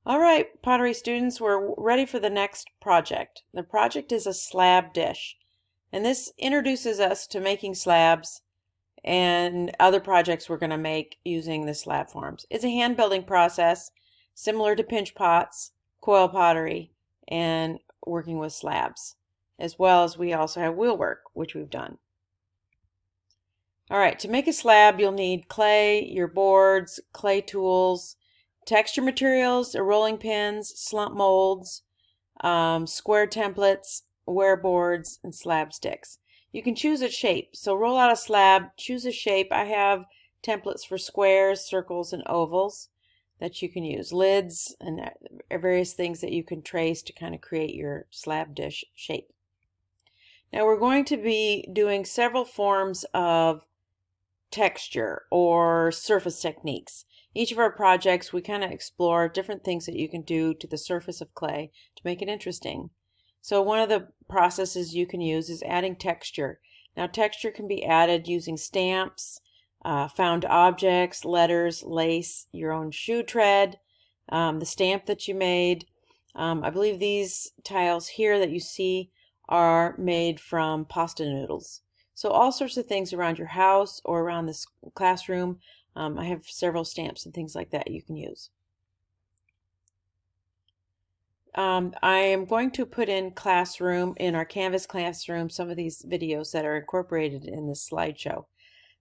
All right, pottery students, we're ready for the next project. The project is a slab dish, and this introduces us to making slabs and other projects we're going to make using the slab forms. It's a hand building process similar to pinch pots, coil pottery, and working with slabs, as well as we also have wheelwork, which we've done. All right, to make a slab, you'll need clay, your boards, clay tools, texture materials, rolling pins, slump molds, square templates, wear boards, and slab sticks. You can choose a shape. So roll out a slab, choose a shape. I have templates for squares, circles, and ovals that you can use. Lids and various things that you can trace to kind of create your slab dish shape. Now we're going to be doing several forms of texture or surface techniques. Each of our projects, we kind of explore different things that you can do to the surface of clay to make it interesting. So one of the processes you can use is adding texture. Now texture can be added using stamps, found objects, letters, lace, your own shoe tread, the stamp that you made. I believe these tiles here that you see are made from pasta noodles. So all sorts of things around your house or around this classroom. I have several stamps and things like that you can use. I am going to put in our Canvas classroom, some of these videos that are incorporated in this slideshow.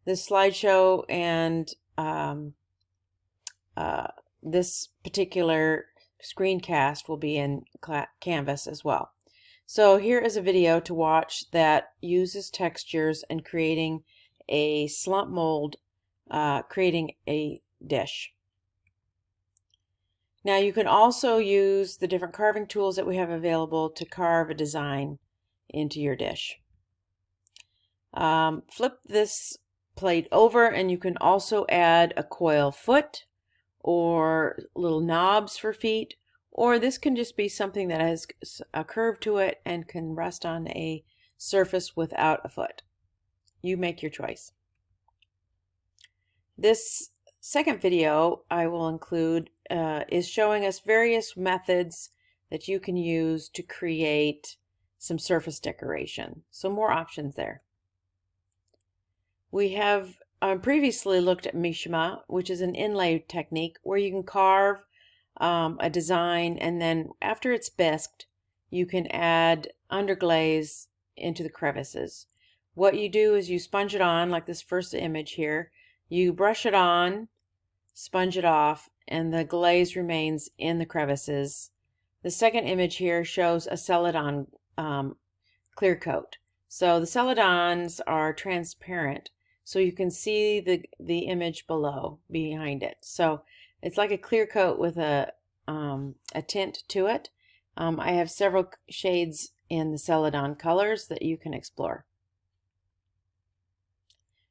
This slideshow and this particular screencast will be in Canvas as well. So here is a video to watch that uses textures and creating a slump mold, creating a dish. Now you can also use the different carving tools that we have available to carve a design into your dish. Flip this plate over and you can also add a coil foot or little knobs for feet, or this can just be something that has a curve to it and can rest on a surface without a foot. You make your choice. This second video I will include is showing us various methods that you can use to create some surface decoration. So more options there. We have previously looked at Mishima, which is an inlay technique where you can carve a design, and then after it's bisqued, you can add underglaze into the crevices. What you do is you sponge it on, like this first image here. You brush it on, sponge it off, and the glaze remains in the crevices. The second image here shows a Celadon clear coat. So the Celadons are transparent, so you can see the image behind it. So it's like a clear coat with a tint to it. I have several shades in the Celadon colors that you can explore.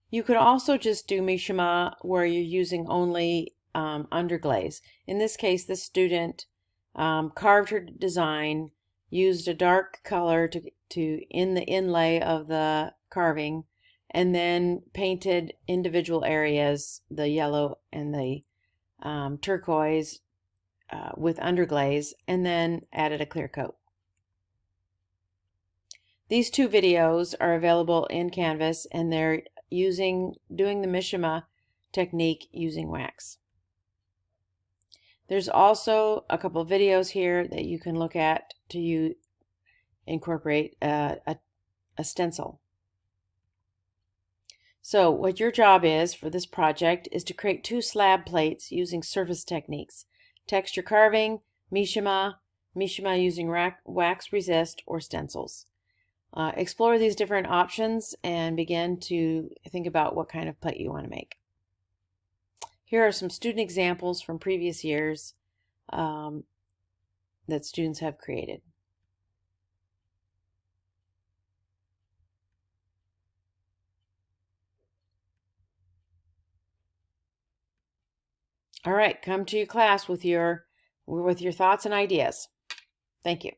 You could also just do Mishima where you're using only underglaze. In this case, this student carved her design, used a dark color in the inlay of the carving, and then painted individual areas, the yellow and the turquoise with underglaze, and then added a clear coat. These two videos are available in Canvas, and they're doing the Mishima technique using wax. There's also a couple of videos here that you can look at to incorporate a stencil. So what your job is for this project is to create 2 slab plates using surface techniques: texture carving, Mishima using wax resist, or stencils. Explore these different options and begin to think about what kind of plate you want to make. Here are some student examples from previous years that students have created. All right, come to your class with your thoughts and ideas. Thank you.